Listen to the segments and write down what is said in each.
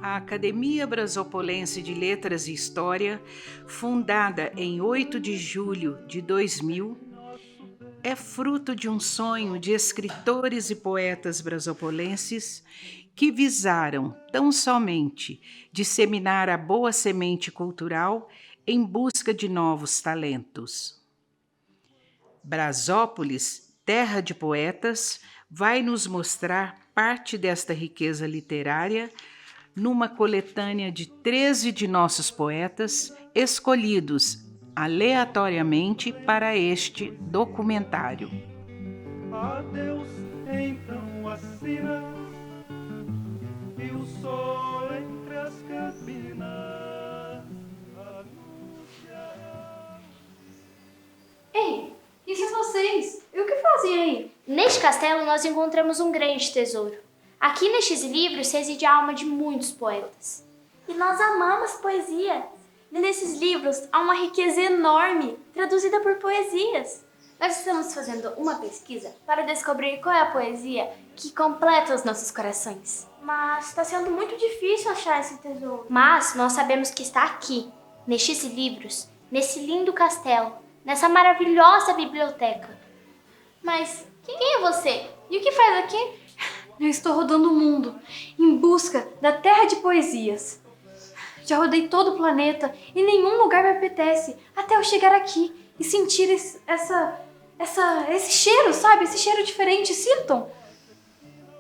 A Academia Brasopolense de Letras e História, fundada em 8 de julho de 2000, é fruto de um sonho de escritores e poetas brasopolenses que visaram tão somente disseminar a boa semente cultural em busca de novos talentos. Brasópolis, terra de poetas, vai nos mostrar parte desta riqueza literária numa coletânea de 13 de nossos poetas escolhidos aleatoriamente para este documentário. Adeus, então assina, e o sol entre as cabinas anuncia. Ei, e são vocês? E o que fazem aí? Neste castelo nós encontramos um grande tesouro. Aqui nestes livros reside a alma de muitos poetas. E nós amamos poesia. E nesses livros há uma riqueza enorme, traduzida por poesias. Nós estamos fazendo uma pesquisa para descobrir qual é a poesia que completa os nossos corações. Mas está sendo muito difícil achar esse tesouro. Mas nós sabemos que está aqui, nestes livros, nesse lindo castelo, nessa maravilhosa biblioteca. Mas quem é você? E o que faz aqui? Eu estou rodando o mundo, em busca da terra de poesias. Já rodei todo o planeta e nenhum lugar me apetece até eu chegar aqui e sentir esse cheiro, sabe? Esse cheiro diferente, sintam?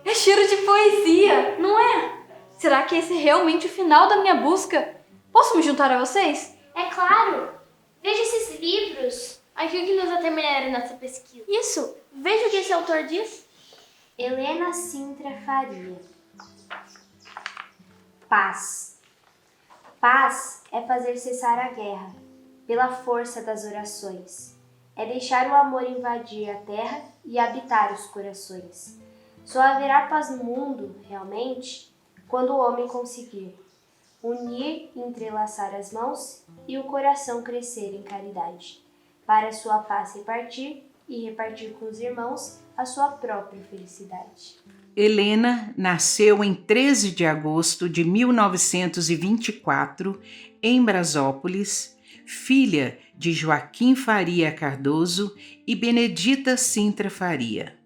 É cheiro de poesia, não é? Será que esse é realmente o final da minha busca? Posso me juntar a vocês? É claro! Veja esses livros. Ajude-nos a terminar a nossa pesquisa. Isso! Veja o que esse autor diz. Helena Sintra Faria. Paz. Paz é fazer cessar a guerra, pela força das orações. É deixar o amor invadir a terra e habitar os corações. Só haverá paz no mundo, realmente, quando o homem conseguir unir e entrelaçar as mãos e o coração crescer em caridade, para sua paz repartir e repartir com os irmãos a sua própria felicidade. Helena nasceu em 13 de agosto de 1924, em Brasópolis, filha de Joaquim Faria Cardoso e Benedita Sintra Faria.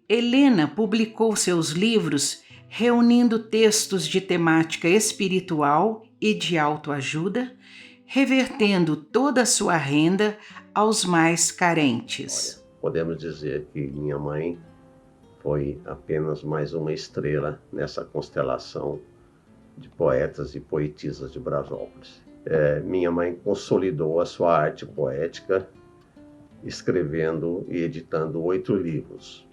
Helena publicou seus livros reunindo textos de temática espiritual e de autoajuda, revertendo toda a sua renda aos mais carentes. Podemos dizer que minha mãe foi apenas mais uma estrela nessa constelação de poetas e poetisas de Brasópolis. Minha mãe consolidou a sua arte poética escrevendo e editando 8 livros.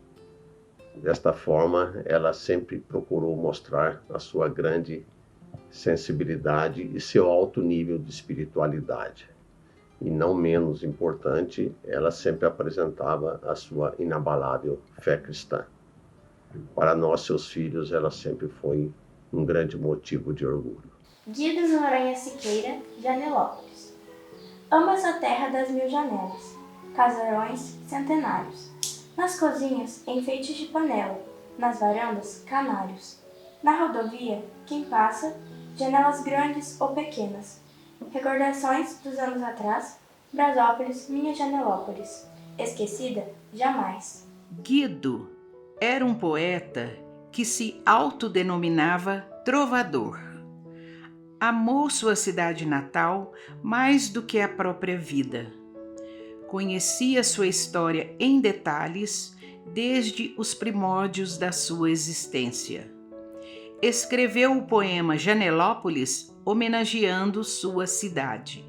Desta forma, ela sempre procurou mostrar a sua grande sensibilidade e seu alto nível de espiritualidade. E não menos importante, ela sempre apresentava a sua inabalável fé cristã. Para nós, seus filhos, ela sempre foi um grande motivo de orgulho. Guido Noronha Siqueira, Janelópolis. Amo essa terra das 1000 janelas, casarões centenários. Nas cozinhas, enfeites de panela, nas varandas, canários. Na rodovia, quem passa, janelas grandes ou pequenas. Recordações dos anos atrás, Brasópolis, minha Janelópolis. Esquecida, jamais. Guido era um poeta que se autodenominava trovador. Amou sua cidade natal mais do que a própria vida. Conhecia sua história em detalhes desde os primórdios da sua existência. Escreveu o poema Janelópolis, homenageando sua cidade.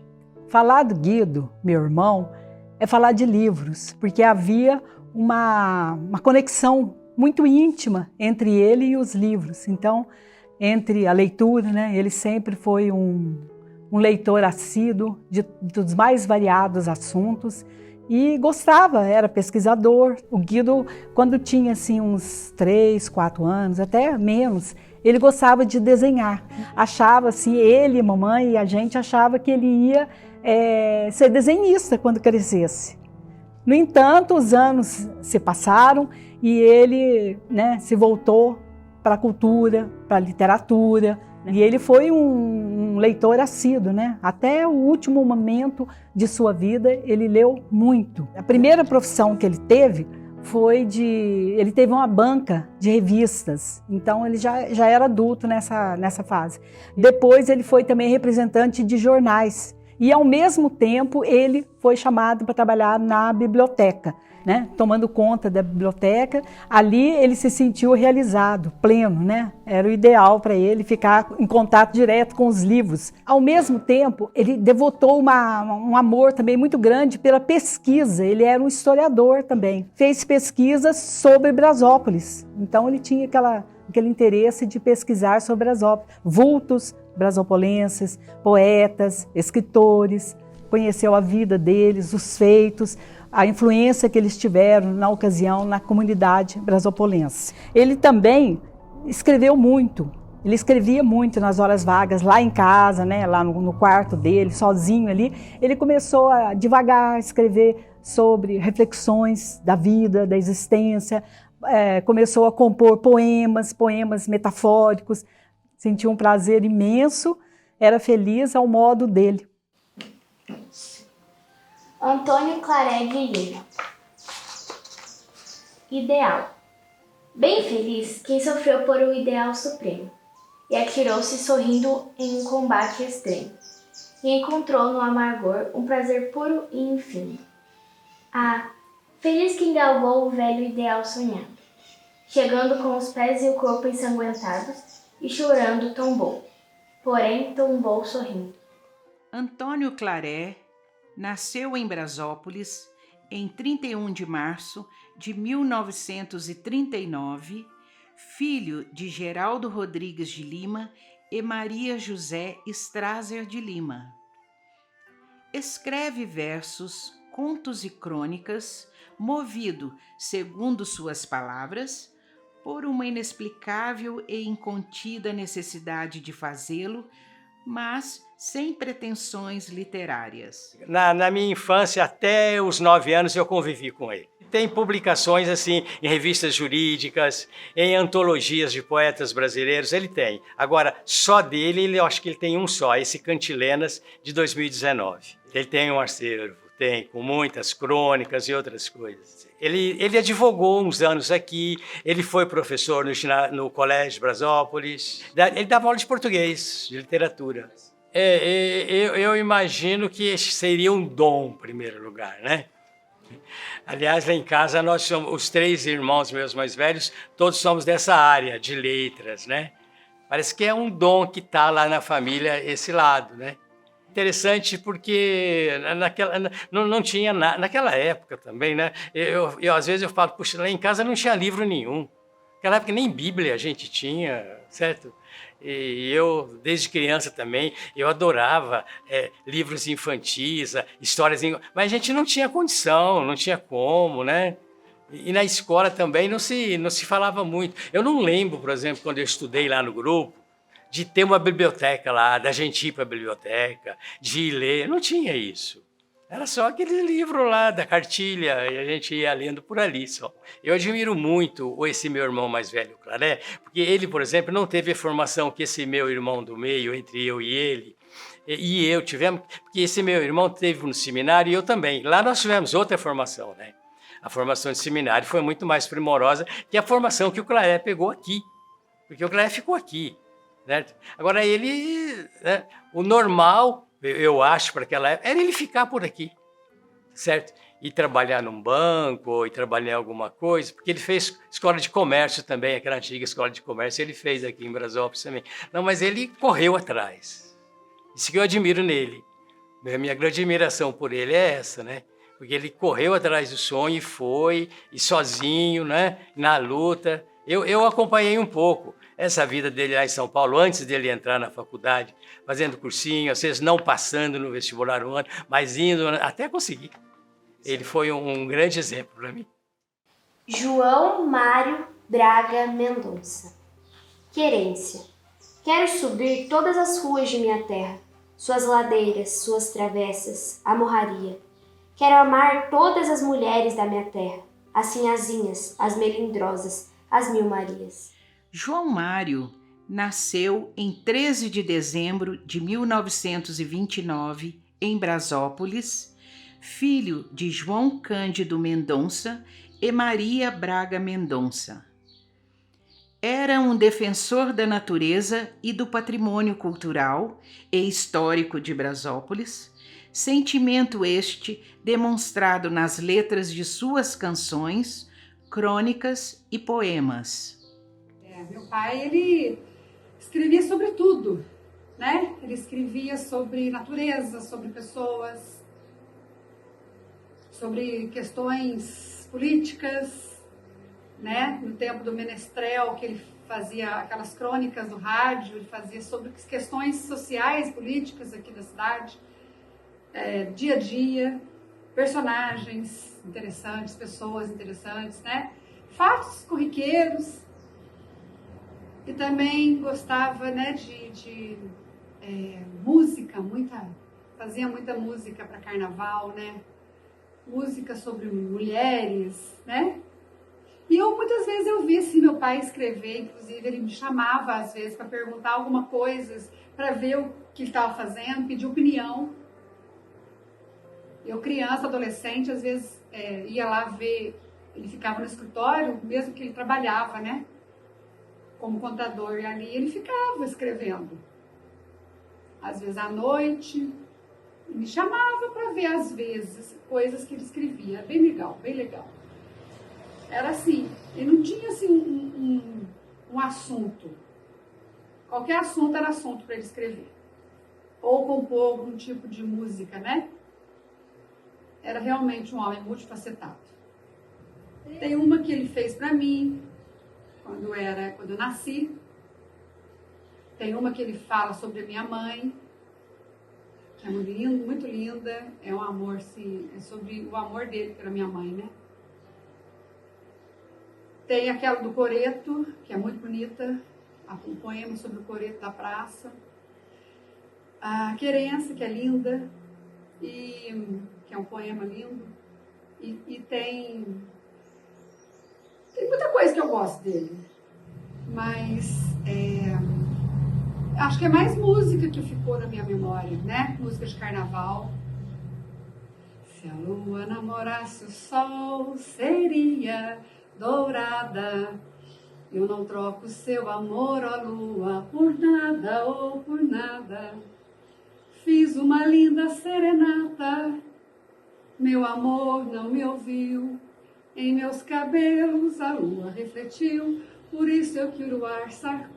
Falar do Guido, meu irmão, é falar de livros, porque havia uma conexão muito íntima entre ele e os livros. Então, entre a leitura, né, ele sempre foi um leitor assíduo dos mais variados assuntos e gostava, era pesquisador. O Guido, quando tinha assim, uns 3, 4 anos, até menos, ele gostava de desenhar. Achava assim, ele, mamãe e a gente achava que ele ia ser desenhista quando crescesse. No entanto, os anos se passaram e ele, né, se voltou para a cultura, para a literatura. E ele foi um leitor assíduo, né? Até o último momento de sua vida, ele leu muito. A primeira profissão que ele teve foi ele teve uma banca de revistas, então ele já era adulto nessa fase. Depois ele foi também representante de jornais e ao mesmo tempo ele foi chamado para trabalhar na biblioteca, né? Tomando conta da biblioteca. Ali ele se sentiu realizado, pleno, né? Era o ideal para ele ficar em contato direto com os livros. Ao mesmo tempo, ele devotou um amor também muito grande pela pesquisa. Ele era um historiador também. Fez pesquisas sobre Brasópolis. Então ele tinha aquele interesse de pesquisar sobre Brasópolis. Vultos brasopolenses, poetas, escritores. Conheceu a vida deles, os feitos, a influência que eles tiveram na ocasião na comunidade brasopolense. Ele também escreveu muito, ele escrevia muito nas horas vagas, lá em casa, né, lá no quarto dele, sozinho ali. Ele começou a devagar escrever sobre reflexões da vida, da existência, começou a compor poemas metafóricos, sentiu um prazer imenso, era feliz ao modo dele. Antônio Claret de Lima. Ideal. Bem feliz quem sofreu por um ideal supremo e atirou-se sorrindo em um combate extremo e encontrou no amargor um prazer puro e infindo. Ah, feliz quem galgou o velho ideal sonhado, chegando com os pés e o corpo ensanguentados e chorando tombou, porém tombou sorrindo. Antônio Claret nasceu em Brasópolis em 31 de março de 1939, filho de Geraldo Rodrigues de Lima e Maria José Strasser de Lima. Escreve versos, contos e crônicas, movido, segundo suas palavras, por uma inexplicável e incontida necessidade de fazê-lo, mas sem pretensões literárias. Na minha infância, até os 9 anos, eu convivi com ele. Tem publicações assim em revistas jurídicas, em antologias de poetas brasileiros, ele tem. Agora, só dele, eu acho que ele tem um só, esse Cantilenas, de 2019. Ele tem um acervo, com muitas crônicas e outras coisas. Ele advogou uns anos aqui, ele foi professor no Colégio Brasópolis, ele dava aula de português, de literatura. Eu imagino que esse seria um dom, em primeiro lugar, né? Aliás, lá em casa, nós somos, os 3 irmãos meus mais velhos, todos somos dessa área de letras, né? Parece que é um dom que está lá na família, esse lado, né? Interessante porque não tinha nada, naquela época também, né? Às vezes eu falo, puxa, lá em casa não tinha livro nenhum. Naquela época nem Bíblia a gente tinha, certo? E eu, desde criança também, eu adorava livros infantis, histórias, mas a gente não tinha condição, não tinha como, né? E na escola também não se falava muito. Eu não lembro, por exemplo, quando eu estudei lá no grupo, de ter uma biblioteca lá, da gente ir para a biblioteca, de ler, não tinha isso. Era só aquele livro lá da cartilha e a gente ia lendo por ali só. Eu admiro muito esse meu irmão mais velho, Claret, porque ele, por exemplo, não teve a formação que esse meu irmão do meio, entre eu e ele, e eu tivemos, porque esse meu irmão teve no seminário e eu também. Lá nós tivemos outra formação, né? A formação de seminário foi muito mais primorosa que a formação que o Claret pegou aqui, porque o Claret ficou aqui. Certo? Agora, ele, né, o normal, eu acho, para aquela época, era ele ficar por aqui, certo? E trabalhar num banco, e trabalhar em alguma coisa, porque ele fez escola de comércio também, aquela antiga escola de comércio, ele fez aqui em Brasópolis também. Não, mas ele correu atrás. Isso que eu admiro nele. A minha grande admiração por ele é essa, né? Porque ele correu atrás do sonho e foi, e sozinho, né? Na luta. Eu acompanhei um pouco essa vida dele lá em São Paulo, antes dele entrar na faculdade, fazendo cursinho, às vezes não passando no vestibular um ano, mas indo até conseguir. Ele foi um grande exemplo para mim. João Mário Braga Mendonça. Querência. Quero subir todas as ruas de minha terra, suas ladeiras, suas travessas, a morraria. Quero amar todas as mulheres da minha terra, as sinhazinhas, as melindrosas, as mil Marias. João Mário nasceu em 13 de dezembro de 1929 em Brasópolis, filho de João Cândido Mendonça e Maria Braga Mendonça. Era um defensor da natureza e do patrimônio cultural e histórico de Brasópolis, sentimento este demonstrado nas letras de suas canções, crônicas e poemas. Meu pai, ele escrevia sobre tudo, né? Ele escrevia sobre natureza, sobre pessoas, sobre questões políticas, né? No tempo do Menestrel, que ele fazia aquelas crônicas do rádio, ele fazia sobre questões sociais, políticas aqui da cidade, dia a dia, personagens interessantes, pessoas interessantes, né? Fatos corriqueiros. E também gostava, né, de música, fazia muita música para carnaval, né? Música sobre mulheres, né? E muitas vezes eu vi assim, meu pai escrever, inclusive ele me chamava às vezes para perguntar alguma coisa, para ver o que ele estava fazendo, pedir opinião. Eu, criança, adolescente, às vezes ia lá ver, ele ficava no escritório, mesmo que ele trabalhava, né? Como contador, e ali ele ficava escrevendo. Às vezes à noite, me chamava para ver, às vezes, coisas que ele escrevia. Bem legal, bem legal. Era assim, ele não tinha assim um assunto. Qualquer assunto era assunto para ele escrever. Ou compor algum tipo de música, né? Era realmente um homem multifacetado. Tem uma que ele fez para mim, quando eu nasci. Tem uma que ele fala sobre a minha mãe, que é muito linda. É um amor, sim, é sobre o amor dele pela minha mãe, né? Tem aquela do Coreto, que é muito bonita, um poema sobre o Coreto da praça. A Querência, que é linda, e que é um poema lindo. E tem muita coisa que eu gosto dele, mas acho que é mais música que ficou na minha memória, né? Música de carnaval. Se a lua namorasse o sol, seria dourada. Eu não troco seu amor, ó lua, por nada ou por nada. Fiz uma linda serenata, meu amor não me ouviu. Em meus cabelos a lua refletiu, por isso eu que o luar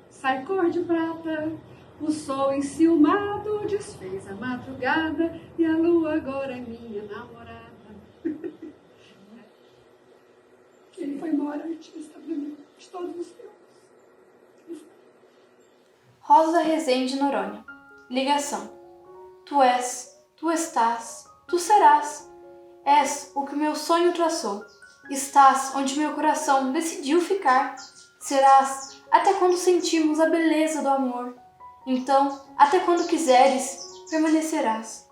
sai cor de prata. O sol enciumado desfez a madrugada, e a lua agora é minha namorada. Ele foi o maior artista de todos os tempos. Rosa Rezende Noronha. Ligação. Tu és, tu estás, tu serás. És o que meu sonho traçou. Estás onde meu coração decidiu ficar. Serás até quando sentimos a beleza do amor. Então, até quando quiseres, permanecerás.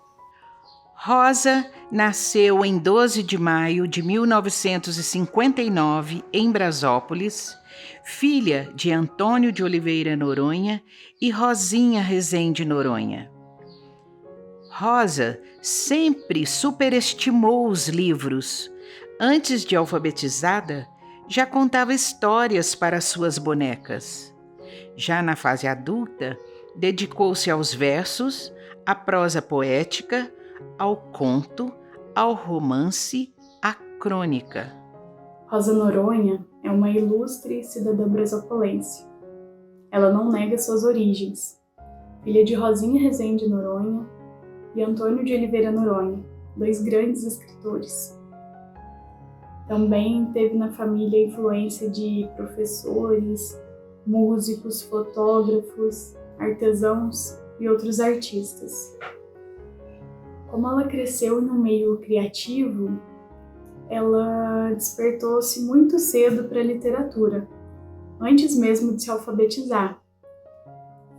Rosa nasceu em 12 de maio de 1959 em Brasópolis, filha de Antônio de Oliveira Noronha e Rosinha Rezende Noronha. Rosa sempre superestimou os livros. Antes de alfabetizada, já contava histórias para suas bonecas. Já na fase adulta, dedicou-se aos versos, à prosa poética, ao conto, ao romance, à crônica. Rosa Noronha é uma ilustre cidadã brasopolense. Ela não nega suas origens. Filha de Rosinha Rezende Noronha e Antônio de Oliveira Noronha, dois grandes escritores. Também teve na família a influência de professores, músicos, fotógrafos, artesãos e outros artistas. Como ela cresceu em um meio criativo, ela despertou-se muito cedo para a literatura, antes mesmo de se alfabetizar.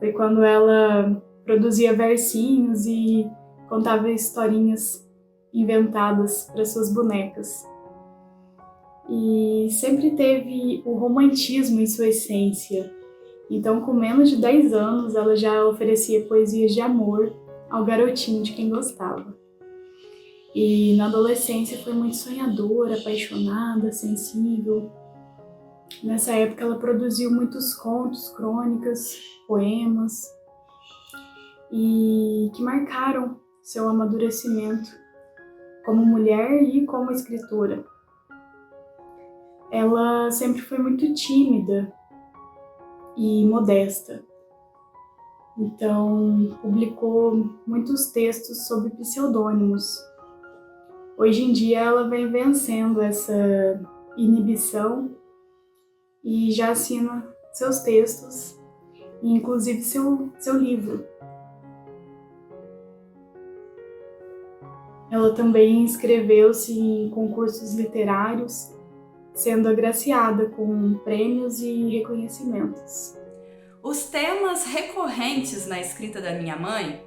Foi quando ela produzia versinhos e contava historinhas inventadas para suas bonecas. E sempre teve o romantismo em sua essência, Então, com menos de 10 anos, ela já oferecia poesias de amor ao garotinho de quem gostava. E na adolescência foi muito sonhadora, apaixonada, sensível. Nessa época ela produziu muitos contos, crônicas, poemas, e que marcaram seu amadurecimento como mulher e como escritora. Ela sempre foi muito tímida e modesta. Então, publicou muitos textos sob pseudônimos. Hoje em dia ela vem vencendo essa inibição e já assina seus textos, e inclusive seu livro. Ela também inscreveu-se em concursos literários, sendo agraciada com prêmios e reconhecimentos. Os temas recorrentes na escrita da minha mãe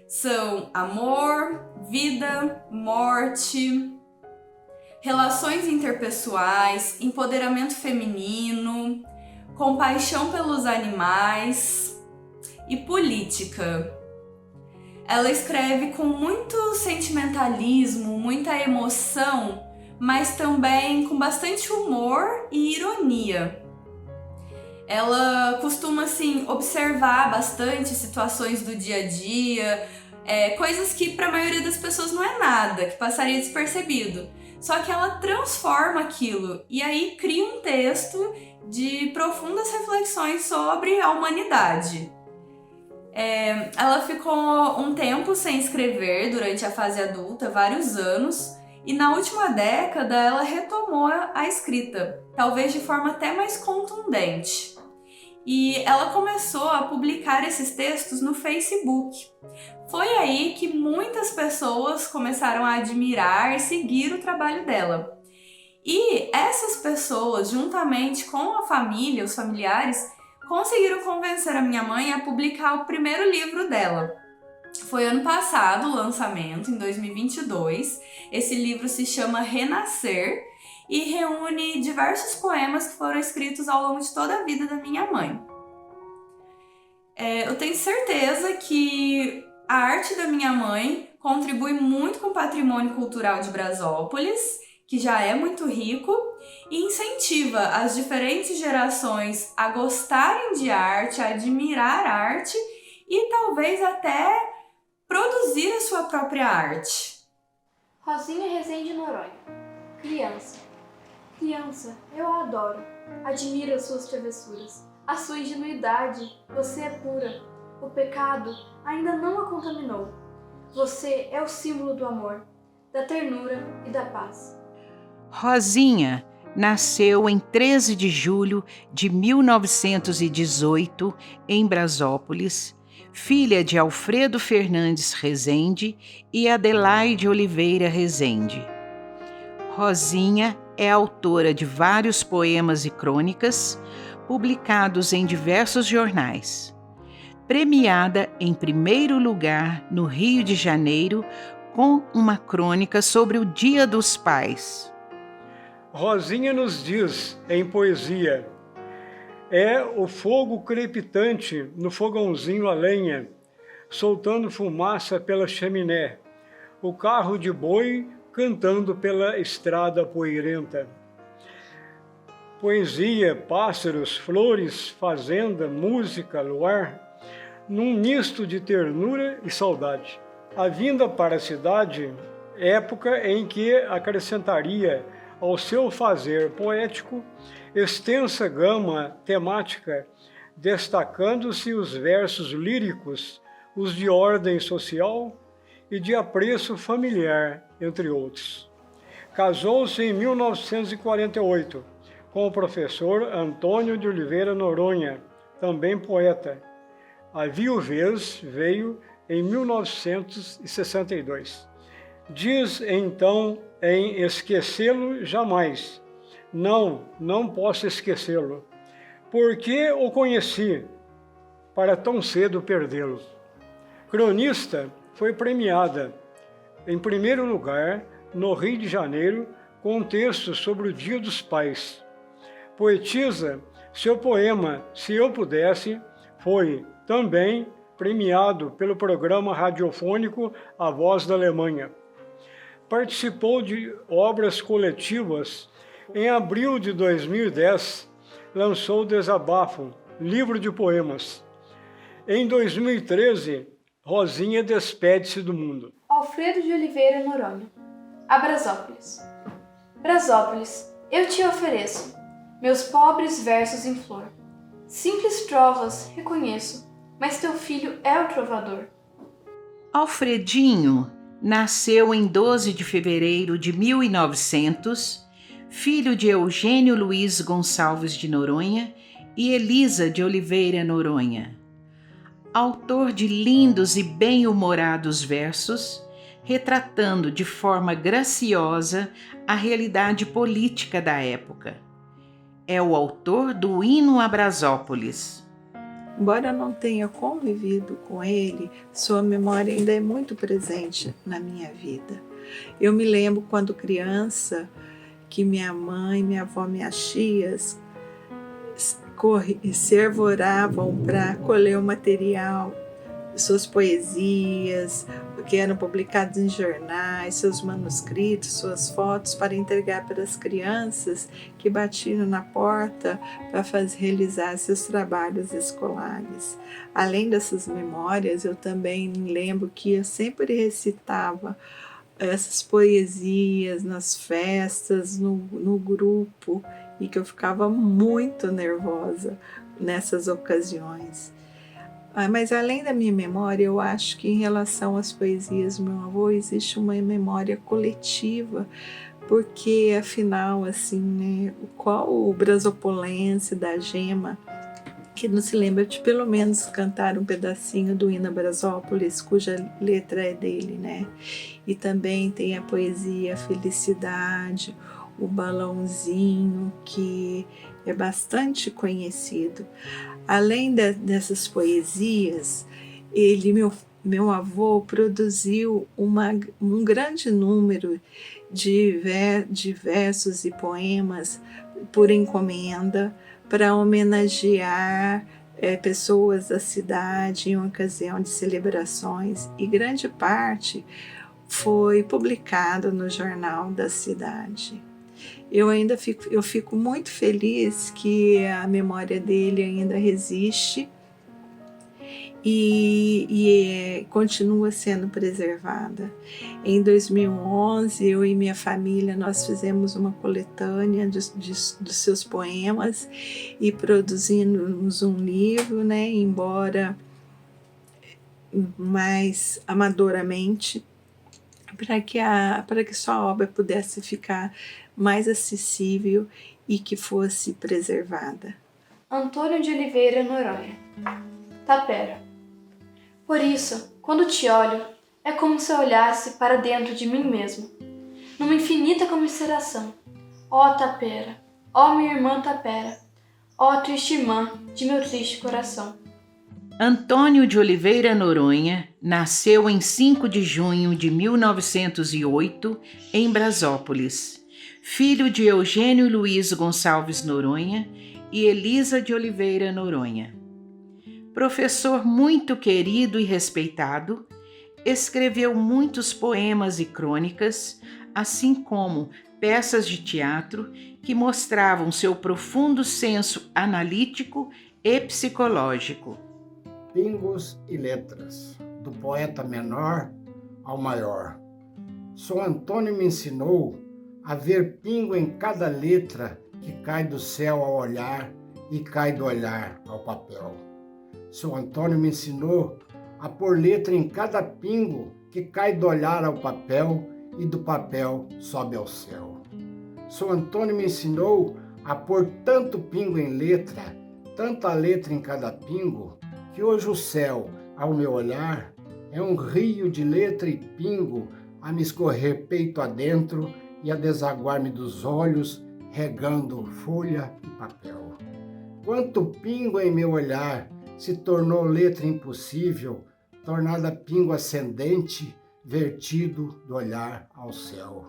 são amor, vida, morte, relações interpessoais, empoderamento feminino, compaixão pelos animais e política. Ela escreve com muito sentimentalismo, muita emoção, mas também com bastante humor e ironia. Ela costuma, assim, observar bastante situações do dia a dia, coisas que para a maioria das pessoas não é nada, que passaria despercebido. Só que ela transforma aquilo e aí cria um texto de profundas reflexões sobre a humanidade. Ela ficou um tempo sem escrever durante a fase adulta, vários anos, e na última década ela retomou a escrita, talvez de forma até mais contundente. E ela começou a publicar esses textos no Facebook. Foi aí que muitas pessoas começaram a admirar e seguir o trabalho dela. E essas pessoas, juntamente com a família, os familiares, conseguiram convencer a minha mãe a publicar o primeiro livro dela. Foi ano passado o lançamento, em 2022. Esse livro se chama Renascer e reúne diversos poemas que foram escritos ao longo de toda a vida da minha mãe. Eu tenho certeza que a arte da minha mãe contribui muito com o patrimônio cultural de Brasópolis, que já é muito rico, e incentiva as diferentes gerações a gostarem de arte, a admirar arte e talvez até produzir a sua própria arte. Rosinha Rezende Noronha. Criança. Criança, eu a adoro. Admiro as suas travessuras. A sua ingenuidade. Você é pura. O pecado ainda não a contaminou. Você é o símbolo do amor, da ternura e da paz. Rosinha nasceu em 13 de julho de 1918 em Brasópolis, filha de Alfredo Fernandes Rezende e Adelaide Oliveira Rezende. Rosinha é autora de vários poemas e crônicas, publicados em diversos jornais. Premiada em primeiro lugar no Rio de Janeiro com uma crônica sobre o Dia dos Pais. Rosinha nos diz, em poesia, é o fogo crepitante no fogãozinho a lenha, soltando fumaça pela chaminé, o carro de boi cantando pela estrada poeirenta. Poesia, pássaros, flores, fazenda, música, luar, num misto de ternura e saudade. A vinda para a cidade, época em que acrescentaria ao seu fazer poético extensa gama temática, destacando-se os versos líricos, os de ordem social e de apreço familiar, entre outros. Casou-se em 1948 com o professor Antônio de Oliveira Noronha, também poeta. A viuvez veio em 1962. Diz então em Esquecê-lo jamais. Não posso esquecê-lo, porque o conheci para tão cedo perdê-lo. Cronista, foi premiada, em primeiro lugar, no Rio de Janeiro, com textos sobre o Dia dos Pais. Poetisa, Seu poema Se Eu Pudesse foi também premiado pelo programa radiofônico A Voz da Alemanha. Participou de obras coletivas. Em abril de 2010, lançou Desabafo, livro de poemas. Em 2013, Rosinha despede-se do mundo. Alfredo de Oliveira Noronha, a Brasópolis. Brasópolis, eu te ofereço meus pobres versos em flor. Simples trovas, reconheço, mas teu filho é o trovador. Alfredinho nasceu em 12 de fevereiro de 1900, filho de Eugênio Luiz Gonçalves de Noronha e Elisa de Oliveira Noronha. Autor de lindos e bem-humorados versos, retratando de forma graciosa a realidade política da época. É o autor do Hino a Brasópolis. Embora eu não tenha convivido com ele, sua memória ainda é muito presente na minha vida. Eu me lembro quando criança que minha mãe, minha avó, minhas tias se arvoravam para colher o material, suas poesias, que eram publicados em jornais, seus manuscritos, suas fotos, para entregar para as crianças que batiam na porta para realizar seus trabalhos escolares. Além dessas memórias, eu também lembro que eu sempre recitava essas poesias nas festas, no grupo, e que eu ficava muito nervosa nessas ocasiões. Mas além da minha memória, eu acho que em relação às poesias do meu avô existe uma memória coletiva, porque afinal, assim, né, qual o brasopolense da Gema que não se lembra de pelo menos cantar um pedacinho do Hino a Brasópolis, cuja letra é dele, né? E também tem a poesia Felicidade, o Balãozinho, que é bastante conhecido. Além dessas poesias, meu avô produziu um grande número de versos e poemas por encomenda para homenagear pessoas da cidade em ocasião de celebrações, e grande parte foi publicado no jornal da cidade. Eu fico muito feliz que a memória dele ainda resiste e continua sendo preservada. Em 2011, eu e minha família, nós fizemos uma coletânea dos seus poemas e produzimos um livro, né, embora mais amadoramente, para que sua obra pudesse ficar mais acessível e que fosse preservada. Antônio de Oliveira Noronha, Tapera. Por isso, quando te olho, é como se eu olhasse para dentro de mim mesmo, numa infinita comiseração. Ó Tapera, ó minha irmã Tapera, ó triste irmã de meu triste coração. Antônio de Oliveira Noronha nasceu em 5 de junho de 1908, em Brasópolis, filho de Eugênio Luiz Gonçalves Noronha e Elisa de Oliveira Noronha. Professor muito querido e respeitado, escreveu muitos poemas e crônicas, assim como peças de teatro que mostravam seu profundo senso analítico e psicológico. Pingos e letras, do poeta menor ao maior. São Antônio me ensinou a ver pingo em cada letra que cai do céu ao olhar e cai do olhar ao papel. São Antônio me ensinou a pôr letra em cada pingo que cai do olhar ao papel e do papel sobe ao céu. São Antônio me ensinou a pôr tanto pingo em letra, tanta letra em cada pingo, que hoje o céu, ao meu olhar, é um rio de letra e pingo a me escorrer peito adentro e a desaguar-me dos olhos, regando folha e papel. Quanto pingo em meu olhar se tornou letra impossível, tornada pingo ascendente, vertido do olhar ao céu.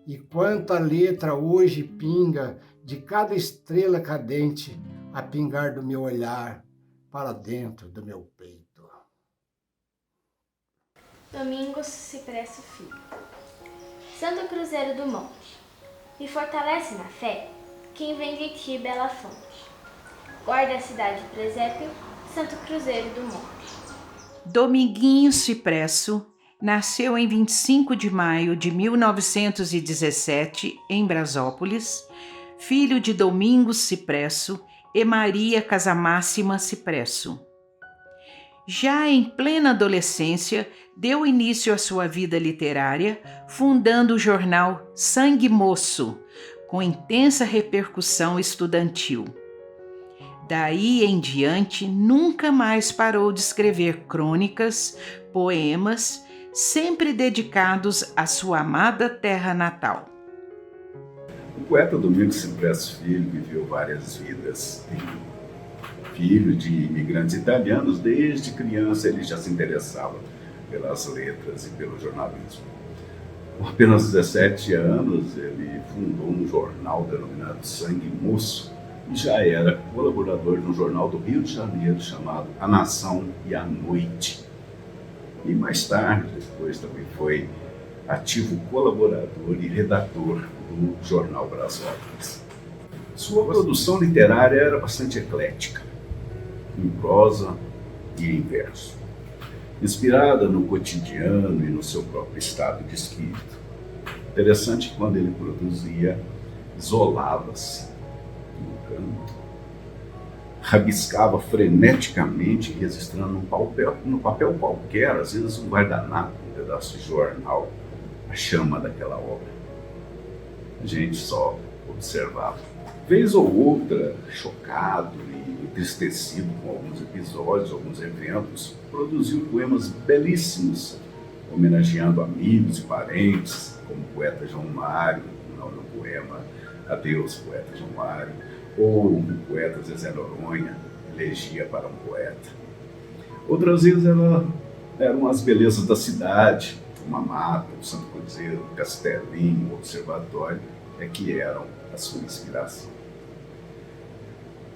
E quanta letra hoje pinga de cada estrela cadente, a pingar do meu olhar para dentro do meu peito. Domingos Cipresso Filho. Santo Cruzeiro do Monte, me fortalece na fé quem vem de ti, bela fonte. Guarda a cidade presépio, Santo Cruzeiro do Monte. Dominguinhos Cipresso nasceu em 25 de maio de 1917 em Brasópolis, filho de Domingos Cipresso e Maria Casamáxima Cipresso. Já em plena adolescência, deu início à sua vida literária, fundando o jornal Sangue Moço, com intensa repercussão estudantil. Daí em diante, nunca mais parou de escrever crônicas, poemas, sempre dedicados à sua amada terra natal. O poeta Domingos Cipresso Filho viveu várias vidas. Filho de imigrantes italianos, desde criança ele já se interessava pelas letras e pelo jornalismo. Com apenas 17 anos, ele fundou um jornal denominado Sangue Moço e já era colaborador de um jornal do Rio de Janeiro chamado A Nação e a Noite. E mais tarde, depois também foi ativo colaborador e redator do jornal Brasópolis. Sua produção literária era bastante eclética, em prosa e em verso, inspirada no cotidiano e no seu próprio estado de espírito. Interessante que quando ele produzia, isolava-se no canto, rabiscava freneticamente, registrando no papel qualquer, às vezes um guardanapo, um pedaço de jornal, a chama daquela obra. A gente só observava. Vez ou outra, chocado e entristecido com alguns episódios, alguns eventos, produziu poemas belíssimos, homenageando amigos e parentes, como o poeta João Mário, no poema Adeus, poeta João Mário, ou o poeta Zezé Noronha, Elegia para um Poeta. Outras vezes eram as belezas da cidade, uma mata, o Santo Cruzeiro, o Castelinho, o Observatório, que eram a sua inspiração.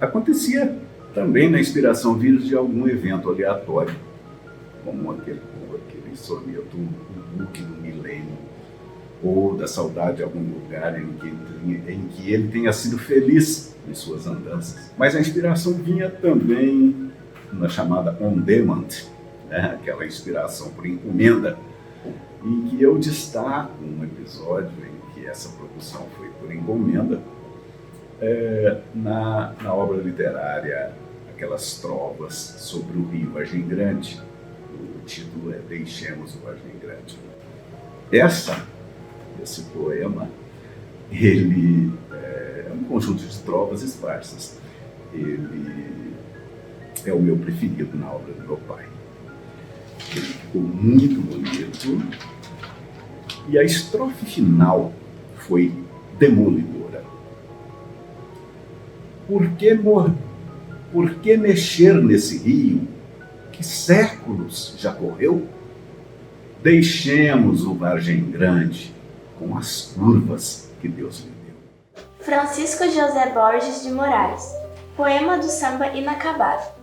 Acontecia também na inspiração vir de algum evento aleatório, como aquele soneto, o buque do milênio, ou da saudade de algum lugar em que ele tenha sido feliz em suas andanças. Mas a inspiração vinha também na chamada on demand, né? Aquela inspiração por encomenda, em que eu destaco um episódio em que essa produção foi por encomenda, na obra literária Aquelas Trovas sobre o Rio Vargem Grande. O título é Deixemos o Vargem Grande. Esse poema, ele é um conjunto de trovas esparsas. Ele é o meu preferido na obra do meu pai. Ele ficou muito bonito e a estrofe final foi demolidora. Por que mexer nesse rio que séculos já correu? Deixemos o Vargem Grande com as curvas que Deus lhe deu. Francisco José Borges de Moraes, poema do samba inacabado.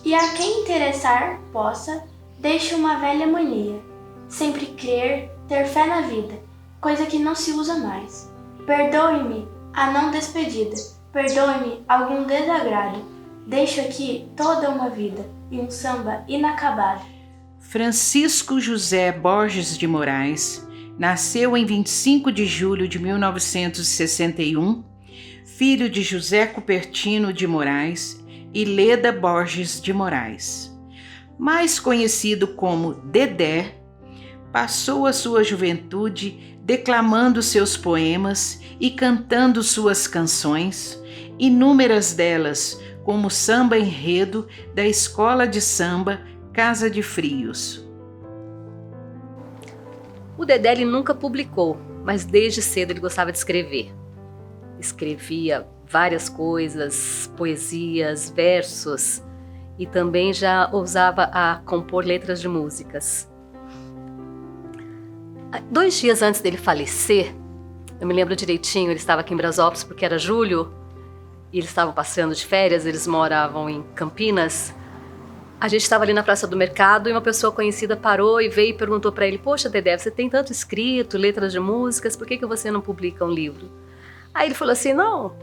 E a quem interessar possa, deixe uma velha mania, sempre crer, ter fé na vida, coisa que não se usa mais. Perdoe-me a não despedida, perdoe-me algum desagrado, deixo aqui toda uma vida e um samba inacabado. Francisco José Borges de Moraes nasceu em 25 de julho de 1961, filho de José Cupertino de Moraes e Leda Borges de Moraes. Mais conhecido como Dedé, passou a sua juventude declamando seus poemas e cantando suas canções, inúmeras delas como samba enredo da Escola de Samba Casa de Frios. O Dedé ele nunca publicou, mas desde cedo ele gostava de escrever. Escrevia várias coisas, poesias, versos, e também já ousava a compor letras de músicas. 2 dias antes dele falecer, eu me lembro direitinho, ele estava aqui em Brasópolis porque era julho, e eles estavam passeando de férias, eles moravam em Campinas. A gente estava ali na Praça do Mercado e uma pessoa conhecida parou e veio e perguntou para ele: poxa, Dedé, você tem tanto escrito, letras de músicas, por que você não publica um livro? Aí ele falou assim: não,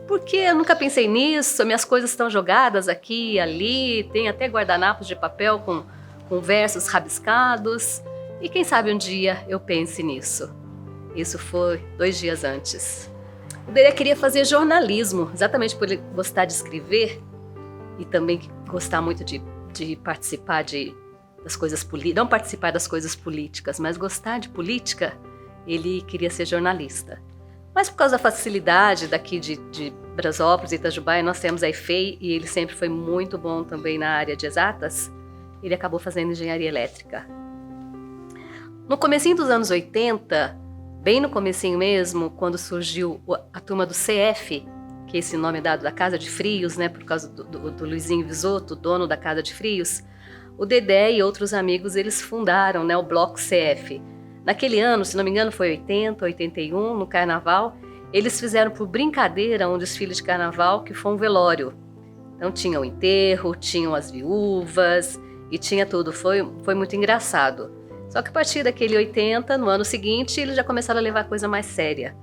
porque eu nunca pensei nisso, minhas coisas estão jogadas aqui e ali, tem até guardanapos de papel com versos rabiscados, e quem sabe um dia eu pense nisso. Isso foi 2 dias antes. O Dedé queria fazer jornalismo, exatamente por ele gostar de escrever e também gostar muito de participar das coisas políticas, não participar das coisas políticas, mas gostar de política. Ele queria ser jornalista. Mas por causa da facilidade daqui de Brasópolis e Itajubá, nós temos a IFEI, e ele sempre foi muito bom também na área de exatas, ele acabou fazendo engenharia elétrica. No comecinho dos anos 80, bem no comecinho mesmo, quando surgiu a turma do CF, que esse nome é dado da Casa de Frios, né, por causa do Luizinho Visotto, dono da Casa de Frios, o Dedé e outros amigos, eles fundaram, né, o Bloco CF. Naquele ano, se não me engano, foi 80, 81, no Carnaval, eles fizeram por brincadeira um desfile de Carnaval que foi um velório. Então tinha o enterro, tinham as viúvas e tinha tudo. Foi muito engraçado. Só que a partir daquele 80, no ano seguinte, eles já começaram a levar a coisa mais séria.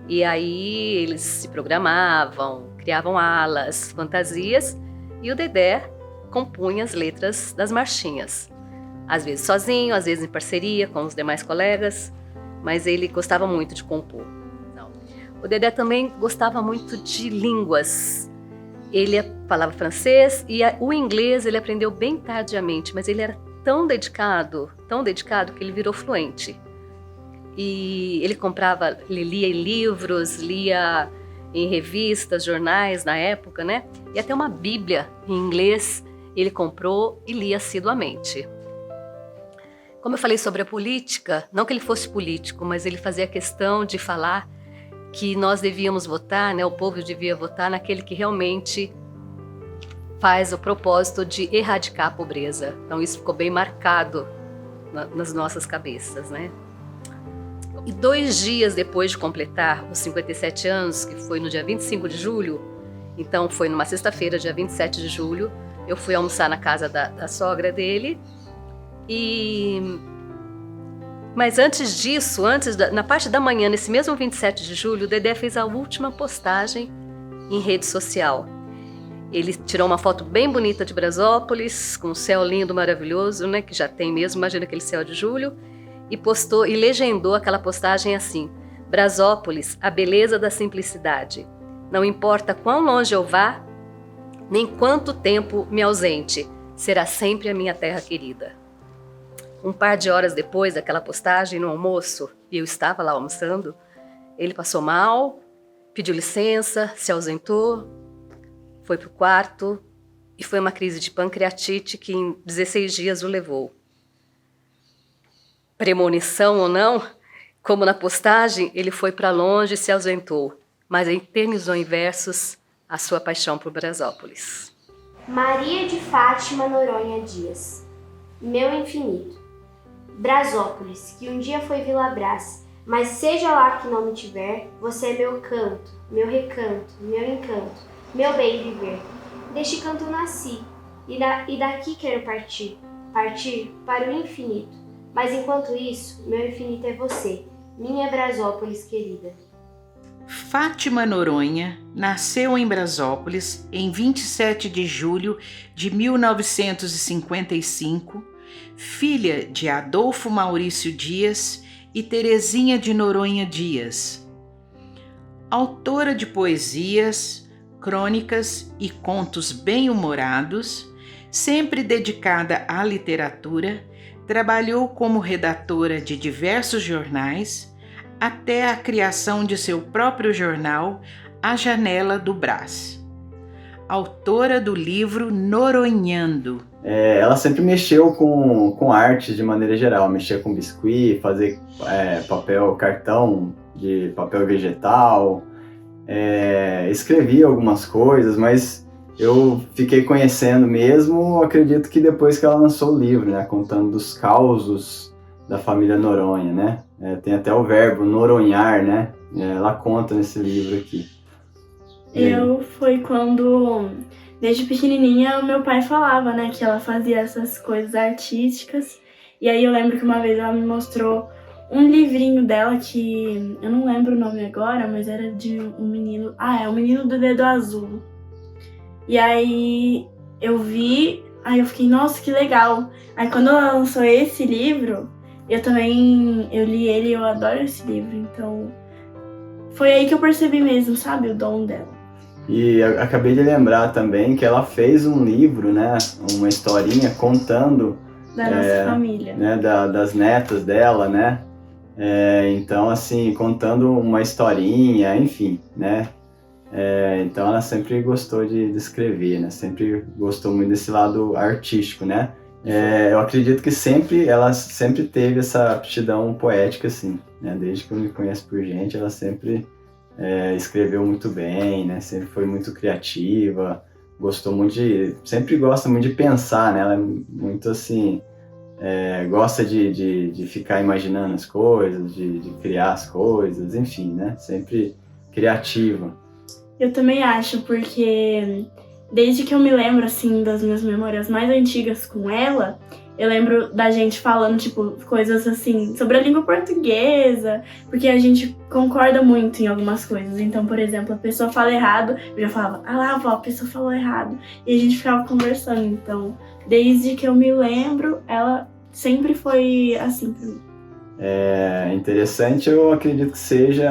E aí eles se programavam, criavam alas, fantasias, e o Dedé compunha as letras das marchinhas. Às vezes sozinho, às vezes em parceria com os demais colegas, mas ele gostava muito de compor. O Dedé também gostava muito de línguas. Ele falava francês e o inglês ele aprendeu bem tardiamente, mas ele era tão dedicado que ele virou fluente. E ele lia em livros, lia em revistas, jornais na época, né? E até uma Bíblia em inglês ele comprou e lia assiduamente. Como eu falei sobre a política, não que ele fosse político, mas ele fazia questão de falar que nós devíamos votar, né? O povo devia votar naquele que realmente faz o propósito de erradicar a pobreza. Então isso ficou bem marcado nas nossas cabeças, né? E 2 dias depois de completar os 57 anos, que foi no dia 25 de julho, então foi numa sexta-feira, dia 27 de julho, eu fui almoçar na casa da sogra dele. Mas antes disso, na parte da manhã, nesse mesmo 27 de julho, o Dedé fez a última postagem em rede social. Ele tirou uma foto bem bonita de Brasópolis, com um céu lindo, maravilhoso, né, que já tem mesmo, imagina aquele céu de julho, e postou e legendou aquela postagem assim: Brasópolis, a beleza da simplicidade. Não importa quão longe eu vá, nem quanto tempo me ausente, será sempre a minha terra querida. Um par de horas depois daquela postagem, no almoço, e eu estava lá almoçando, ele passou mal, pediu licença, se ausentou, foi para o quarto e foi uma crise de pancreatite que em 16 dias o levou. Premonição ou não, como na postagem, ele foi para longe e se ausentou, mas eternizou em versos a sua paixão por Brasópolis. Maria de Fátima Noronha Dias, meu infinito. Brasópolis, que um dia foi Vila Brás, mas seja lá que não me tiver, você é meu canto, meu recanto, meu encanto, meu bem viver. Deste canto nasci, e daqui quero partir para o infinito. Mas enquanto isso, meu infinito é você, minha Brasópolis querida. Fátima Noronha nasceu em Brasópolis em 27 de julho de 1955, filha de Adolfo Maurício Dias e Terezinha de Noronha Dias. Autora de poesias, crônicas e contos bem-humorados, sempre dedicada à literatura, trabalhou como redatora de diversos jornais, até a criação de seu próprio jornal, A Janela do Brás. Autora do livro Noronhando. Ela sempre mexeu com arte de maneira geral, mexia com biscuit, fazer cartão de papel vegetal, escrevia algumas coisas, mas eu fiquei conhecendo mesmo, acredito que depois que ela lançou o livro, né, contando dos causos da família Noronha, né? Tem até o verbo noronhar, né? Ela conta nesse livro aqui. Foi quando, desde pequenininha, o meu pai falava, né, que ela fazia essas coisas artísticas. E aí eu lembro que uma vez ela me mostrou um livrinho dela que eu não lembro o nome agora, mas era de um menino. É o Menino do Dedo Azul. E aí eu vi, aí eu fiquei, nossa, que legal. Aí quando ela lançou esse livro, eu li ele e eu adoro esse livro. Então foi aí que eu percebi mesmo, sabe, o dom dela. E eu acabei de lembrar também que ela fez um livro, né, uma historinha contando da nossa família, né, das netas dela, né? Então, assim, contando uma historinha, enfim, né? Então ela sempre gostou de escrever, né? Sempre gostou muito desse lado artístico, né? Eu acredito que ela sempre teve essa aptidão poética, assim, né? Desde que eu me conheço por gente, ela sempre escreveu muito bem, né? Sempre foi muito criativa, sempre gosta muito de pensar, né? Ela é muito assim, gosta de ficar imaginando as coisas, de criar as coisas, enfim, né? Sempre criativa. Eu também acho, porque desde que eu me lembro, assim, das minhas memórias mais antigas com ela, eu lembro da gente falando, tipo, coisas assim, sobre a língua portuguesa, porque a gente concorda muito em algumas coisas. Então, por exemplo, a pessoa fala errado, eu já falava, lá, vó, a pessoa falou errado. E a gente ficava conversando. Então, desde que eu me lembro, ela sempre foi assim pra mim. Interessante, eu acredito que seja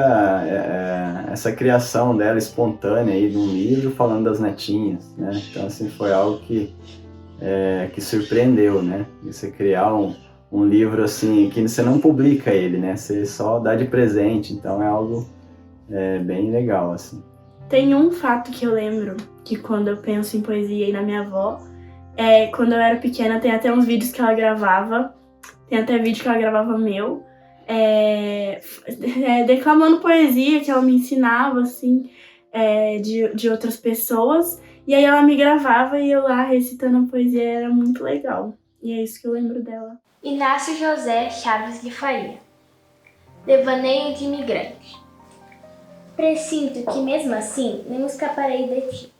essa criação dela espontânea aí de um livro falando das netinhas, né? Então, assim, foi algo que surpreendeu, né? Você criar um livro assim, que você não publica ele, né? Você só dá de presente, então é algo bem legal, assim. Tem um fato que eu lembro, que quando eu penso em poesia e na minha avó, quando eu era pequena, tem até uns vídeos que ela gravava, tem até vídeo que ela gravava meu, declamando poesia que ela me ensinava, assim, de outras pessoas. E aí ela me gravava e eu lá recitando a poesia, era muito legal. E é isso que eu lembro dela. Inácio José Chaves de Faria. Devaneio de imigrante. Presinto que mesmo assim não escaparei de ti.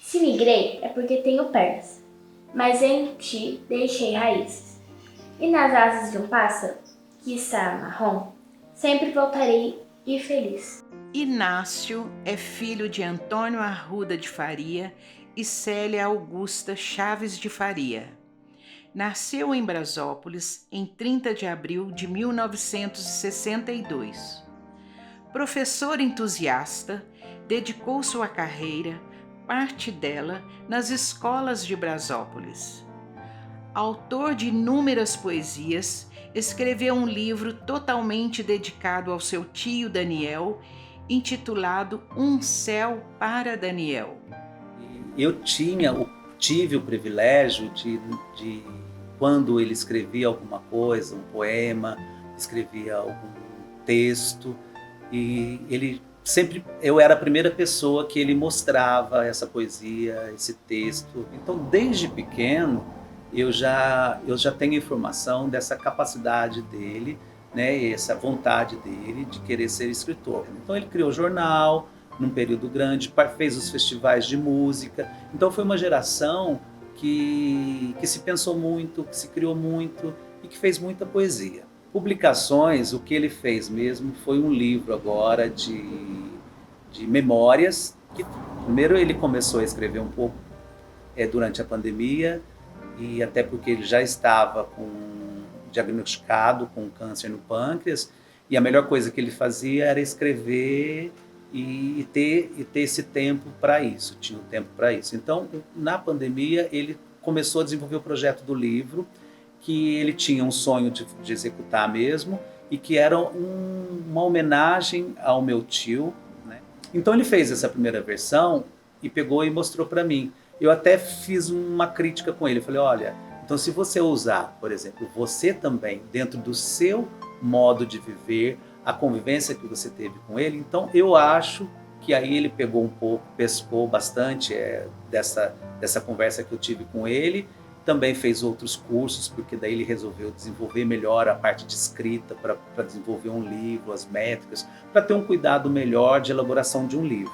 Se migrei é porque tenho pernas, mas em ti deixei raízes. E nas asas de um pássaro, quiçá marrom, sempre voltarei e feliz. Inácio é filho de Antônio Arruda de Faria e Célia Augusta Chaves de Faria. Nasceu em Brasópolis em 30 de abril de 1962. Professor entusiasta, dedicou sua carreira, parte dela, nas escolas de Brasópolis. Autor de inúmeras poesias, escreveu um livro totalmente dedicado ao seu tio Daniel, intitulado Um Céu para Daniel. Eu tive o privilégio de quando ele escrevia alguma coisa, um poema, escrevia algum texto, e eu era a primeira pessoa que ele mostrava essa poesia, esse texto. Então, desde pequeno, eu já tenho informação dessa capacidade dele, né, essa vontade dele de querer ser escritor. Então ele criou jornal num período grande, fez os festivais de música. Então foi uma geração que se pensou muito, que se criou muito e que fez muita poesia. Publicações, o que ele fez mesmo foi um livro agora de memórias, que primeiro ele começou a escrever um pouco durante a pandemia, e até porque ele já estava diagnosticado com câncer no pâncreas, e a melhor coisa que ele fazia era escrever e ter esse tempo para isso, tinha um tempo para isso. Então, na pandemia, ele começou a desenvolver o projeto do livro, que ele tinha um sonho de executar mesmo, e que era uma homenagem ao meu tio, né? Então ele fez essa primeira versão e pegou e mostrou para mim. Eu até fiz uma crítica com ele, eu falei, olha, então se você usar, por exemplo, você também, dentro do seu modo de viver, a convivência que você teve com ele, então eu acho que aí ele pegou um pouco, pescou bastante dessa conversa que eu tive com ele, também fez outros cursos, porque daí ele resolveu desenvolver melhor a parte de escrita para desenvolver um livro, as métricas, para ter um cuidado melhor de elaboração de um livro.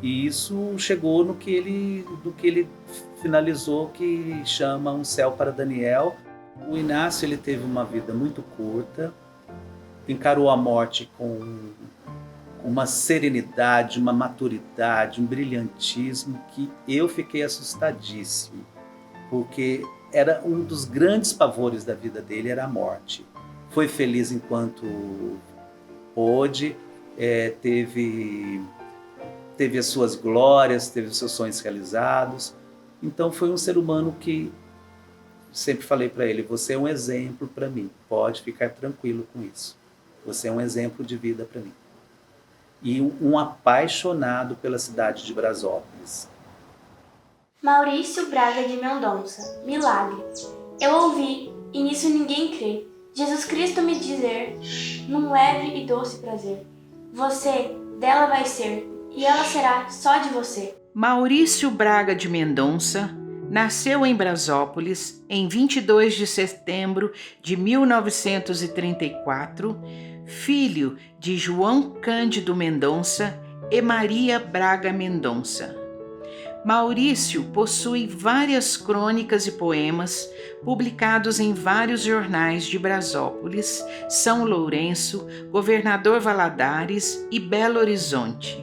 E isso chegou no que ele finalizou, que chama Um Céu para Daniel. O Inácio ele teve uma vida muito curta, encarou a morte com uma serenidade, uma maturidade, um brilhantismo que eu fiquei assustadíssimo, porque era um dos grandes pavores da vida dele, era a morte. Foi feliz enquanto pôde, teve as suas glórias, teve os seus sonhos realizados. Então foi um ser humano que, sempre falei para ele, você é um exemplo para mim, pode ficar tranquilo com isso. Você é um exemplo de vida para mim. E um apaixonado pela cidade de Brasópolis. Maurício Braga de Mendonça, milagre. Eu ouvi, e nisso ninguém crê, Jesus Cristo me dizer, num leve e doce prazer, você dela vai ser, e ela será só de você. Maurício Braga de Mendonça nasceu em Brasópolis em 22 de setembro de 1934, filho de João Cândido Mendonça e Maria Braga Mendonça. Maurício possui várias crônicas e poemas publicados em vários jornais de Brasópolis, São Lourenço, Governador Valadares e Belo Horizonte.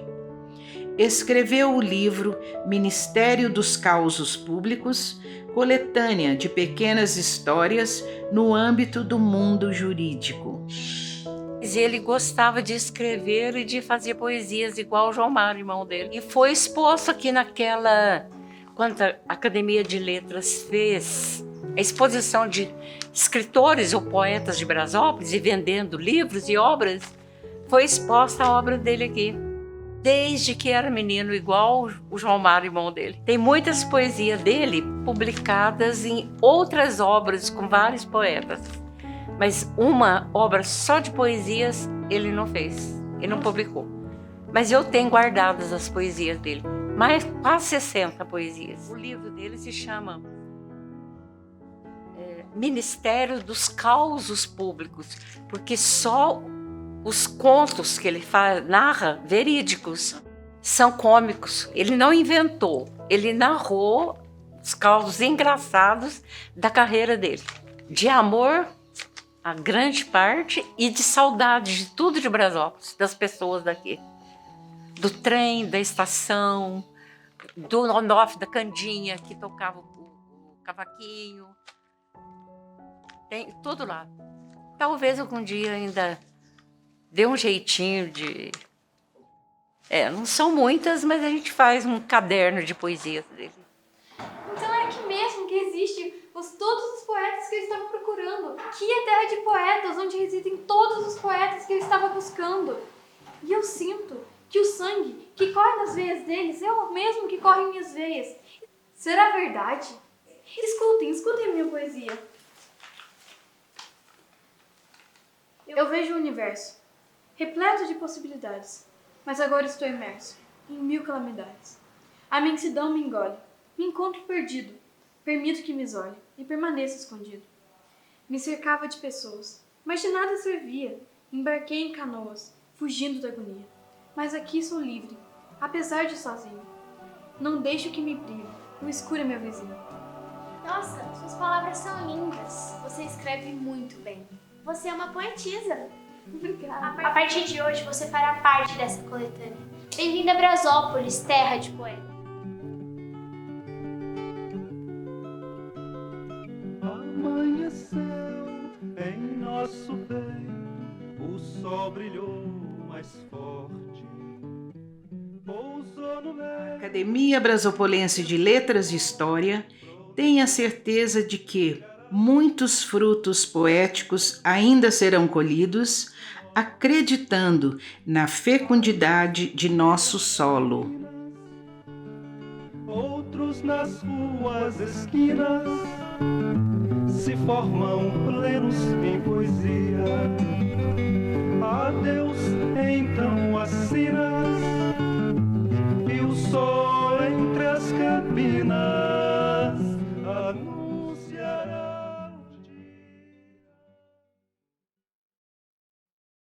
Escreveu o livro Ministério dos Causos Públicos, coletânea de pequenas histórias no âmbito do mundo jurídico. Ele gostava de escrever e de fazer poesias igual o João Mário, irmão dele. E foi exposto aqui quando a Academia de Letras fez a exposição de escritores ou poetas de Brasópolis e vendendo livros e obras, foi exposta a obra dele aqui. Desde que era menino, igual o João Mário, irmão dele. Tem muitas poesias dele publicadas em outras obras com vários poetas. Mas uma obra só de poesias ele não fez, ele não publicou. Mas eu tenho guardadas as poesias dele, quase 60 poesias. O livro dele se chama Ministério dos Causos Públicos, porque só os contos que ele narra, verídicos, são cômicos. Ele não inventou, ele narrou os causos engraçados da carreira dele. De amor, a grande parte, e de saudade de tudo de Brasópolis, das pessoas daqui. Do trem, da estação, do on-off da Candinha, que tocava o cavaquinho. Tem tudo lá. Talvez algum dia ainda dê um jeitinho de... não são muitas, mas a gente faz um caderno de poesias dele. Então é aqui mesmo que existe todos os poetas que eu estava procurando. Aqui é terra de poetas, onde residem todos os poetas que eu estava buscando. E eu sinto que o sangue que corre nas veias deles é o mesmo que corre em minhas veias. Será verdade? Escutem a minha poesia. Eu vejo o universo, repleto de possibilidades, mas agora estou imerso em 1000 calamidades. A imensidão me engole, me encontro perdido, permito que me isole e permaneça escondido. Me cercava de pessoas, mas de nada servia, embarquei em canoas, fugindo da agonia. Mas aqui sou livre, apesar de sozinho. Não deixo que me prive, o escuro é meu vizinho. Nossa, suas palavras são lindas, você escreve muito bem. Você é uma poetisa. Obrigada. A partir de hoje, você fará parte dessa coletânea. Bem-vinda a Brasópolis, terra de poeta. Amanheceu em nosso bem, o sol brilhou mais forte. Pousou no meio. Academia Brasopolense de Letras e História tem a certeza de que muitos frutos poéticos ainda serão colhidos, acreditando na fecundidade de nosso solo. Outros nas ruas esquinas se formam plenos em poesia. Adeus então assinas e o sol entre as campinas